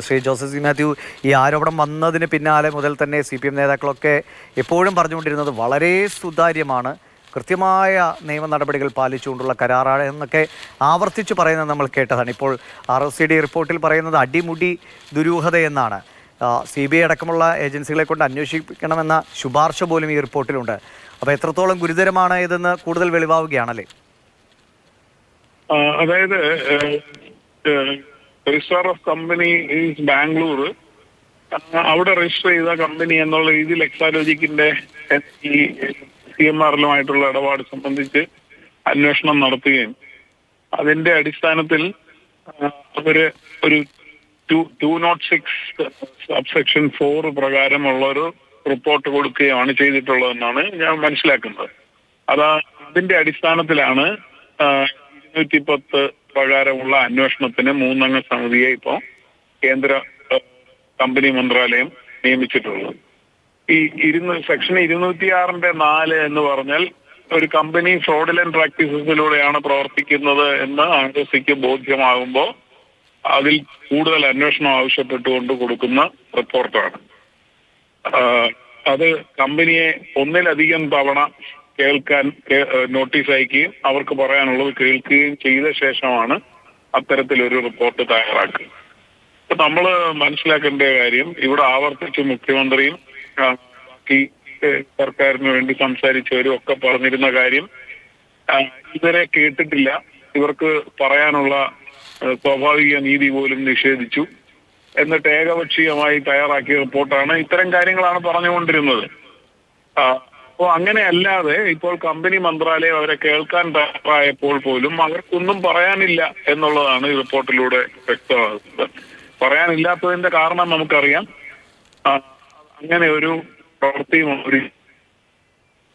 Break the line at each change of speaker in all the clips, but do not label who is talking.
Shri Joseph C Mathew, ഈ ആരോപണം വന്നതിന് പിന്നാലെ മുതൽ തന്നെ CPM നേതാക്കളൊക്കെ എപ്പോഴും പറഞ്ഞുകൊണ്ടിരുന്നത് വളരെ സുതാര്യമാണ്, കൃത്യമായ നിയമ നടപടികൾ പാലിച്ചുകൊണ്ടുള്ള കരാറാണ് എന്നൊക്കെ ആവർത്തിച്ച് പറയുന്നത് നമ്മൾ കേട്ടതാണ്. ഇപ്പോൾ ROCD റിപ്പോർട്ടിൽ പറയുന്നത് അടിമുടി ദുരൂഹതയെന്നാണ്. CBI അടക്കമുള്ള ഏജൻസികളെ കൊണ്ട് അന്വേഷിക്കണമെന്ന ശുപാർശ പോലും ഈ റിപ്പോർട്ടിലുണ്ട്. അപ്പോൾ എത്രത്തോളം ഗുരുതരമാണ് ഇതെന്ന് കൂടുതൽ വെളിവാവുകയാണല്ലേ?
അതായത് registrar of company is Bangalore, അവിടെ രജിസ്റ്റർ ചെയ്ത കമ്പനി എന്നുള്ള രീതിയിൽ എക്സാലോജിക്കിന്റെ ഈ CMRലുമായിട്ടുള്ള ഇടപാട് സംബന്ധിച്ച് അന്വേഷണം നടത്തുകയും അതിന്റെ അടിസ്ഥാനത്തിൽ അവര് ഒരു 206 സബ്സെക്ഷൻ 4 പ്രകാരമുള്ള ഒരു റിപ്പോർട്ട് കൊടുക്കുകയാണ് ചെയ്തിട്ടുള്ളതെന്നാണ് ഞാൻ മനസ്സിലാക്കുന്നത്. അതിന്റെ അടിസ്ഥാനത്തിലാണ് 210 പ്രകാരമുള്ള അന്വേഷണത്തിന് 3 അംഗ സമിതിയെ ഇപ്പോൾ കേന്ദ്ര കമ്പനി മന്ത്രാലയം നിയമിച്ചിട്ടുള്ളത്. ഈ സെക്ഷൻ 206(4) എന്ന് പറഞ്ഞാൽ ഒരു കമ്പനി ഫ്രോഡുലന്റ് പ്രാക്ടീസസിലൂടെയാണ് പ്രവർത്തിക്കുന്നത് എന്ന് ROCക്ക് ബോധ്യമാകുമ്പോൾ അതിൽ കൂടുതൽ അന്വേഷണം ആവശ്യപ്പെട്ടുകൊണ്ട് കൊടുക്കുന്ന റിപ്പോർട്ടാണ്. അത് കമ്പനിയെ ഒന്നിലധികം തവണ കേൾക്കാൻ നോട്ടീസ് അയക്കുകയും അവർക്ക് പറയാനുള്ളത് കേൾക്കുകയും ചെയ്ത ശേഷമാണ് അത്തരത്തിലൊരു റിപ്പോർട്ട് തയ്യാറാക്കുക. ഇപ്പൊ നമ്മള് മനസ്സിലാക്കേണ്ട കാര്യം, ഇവിടെ ആവർത്തിച്ച് മുഖ്യമന്ത്രിയും ബാക്കി സർക്കാരിന് വേണ്ടി സംസാരിച്ചവരും ഒക്കെ പറഞ്ഞിരുന്ന കാര്യം, ഇവരെ കേട്ടിട്ടില്ല, ഇവർക്ക് പറയാനുള്ള സ്വാഭാവിക നീതി പോലും നിഷേധിച്ചു എന്നിട്ട് ഏകപക്ഷീയമായി തയ്യാറാക്കിയ റിപ്പോർട്ടാണ്. ഇത്തരം കാര്യങ്ങളാണ് പറഞ്ഞുകൊണ്ടിരുന്നത്. അപ്പോൾ അങ്ങനെ അല്ലാതെ ഇപ്പോൾ കമ്പനി മന്ത്രാലയം അവരെ കേൾക്കാൻ തയ്യാറായപ്പോൾ പോലും അവർക്കൊന്നും പറയാനില്ല എന്നുള്ളതാണ് ഈ റിപ്പോർട്ടിലൂടെ വ്യക്തമാകുന്നത്. പറയാനില്ലാത്തതിന്റെ കാരണം നമുക്കറിയാം. അങ്ങനെ ഒരു പ്രവൃത്തിയും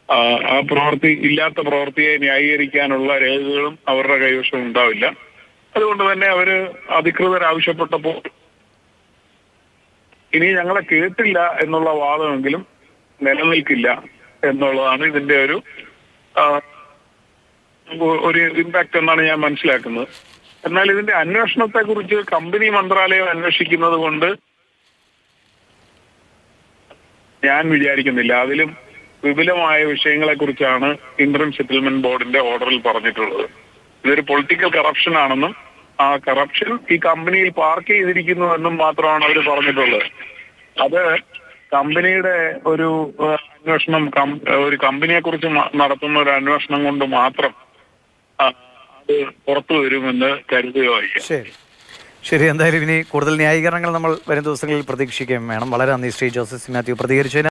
ആ പ്രവൃത്തി ഇല്ലാത്ത പ്രവൃത്തിയെ ന്യായീകരിക്കാനുള്ള രേഖകളും അവരുടെ കൈവശം ഉണ്ടാവില്ല. അതുകൊണ്ട് തന്നെ അവര് അധികൃതർ ആവശ്യപ്പെട്ടപ്പോൾ ഇനി ഞങ്ങളെ കേട്ടില്ല എന്നുള്ള വാദമെങ്കിലും നിലനിൽക്കില്ല എന്നുള്ളതാണ് ഇതിന്റെ ഒരു ഇമ്പാക്ട് എന്നാണ് ഞാൻ മനസ്സിലാക്കുന്നത്. എന്നാൽ ഇതിന്റെ അന്വേഷണത്തെ കുറിച്ച് കമ്പനി മന്ത്രാലയം അന്വേഷിക്കുന്നത് കൊണ്ട് ഞാൻ വിചാരിക്കുന്നില്ല. അതിലും വിപുലമായ വിഷയങ്ങളെ കുറിച്ചാണ് ഇന്ററിം സെറ്റിൽമെന്റ് ബോർഡിന്റെ ഓർഡറിൽ പറഞ്ഞിട്ടുള്ളത്. ഇതൊരു പൊളിറ്റിക്കൽ കറപ്ഷൻ ആണെന്നും ആ കറപ്ഷൻ ഈ കമ്പനിയിൽ പാർക്ക് ചെയ്തിരിക്കുന്നുവെന്നും മാത്രമാണ് അവർ പറഞ്ഞിട്ടുള്ളത്. അത് കമ്പനിയുടെ ഒരു അന്വേഷണം, ഒരു കമ്പനിയെ കുറിച്ച് നടത്തുന്ന ഒരു അന്വേഷണം കൊണ്ട് മാത്രം അത് പുറത്തു വരുമെന്ന് കരുതുക വയ്യ.
ശരി, എന്തായാലും ഇനി കൂടുതൽ ന്യായീകരണങ്ങൾ നമ്മൾ വരും ദിവസങ്ങളിൽ പ്രതീക്ഷിക്കുകയും വേണം. വളരെ നന്ദി ശ്രീ ജോസഫ് സി മാത്യു പ്രതികരിച്ചതിന്.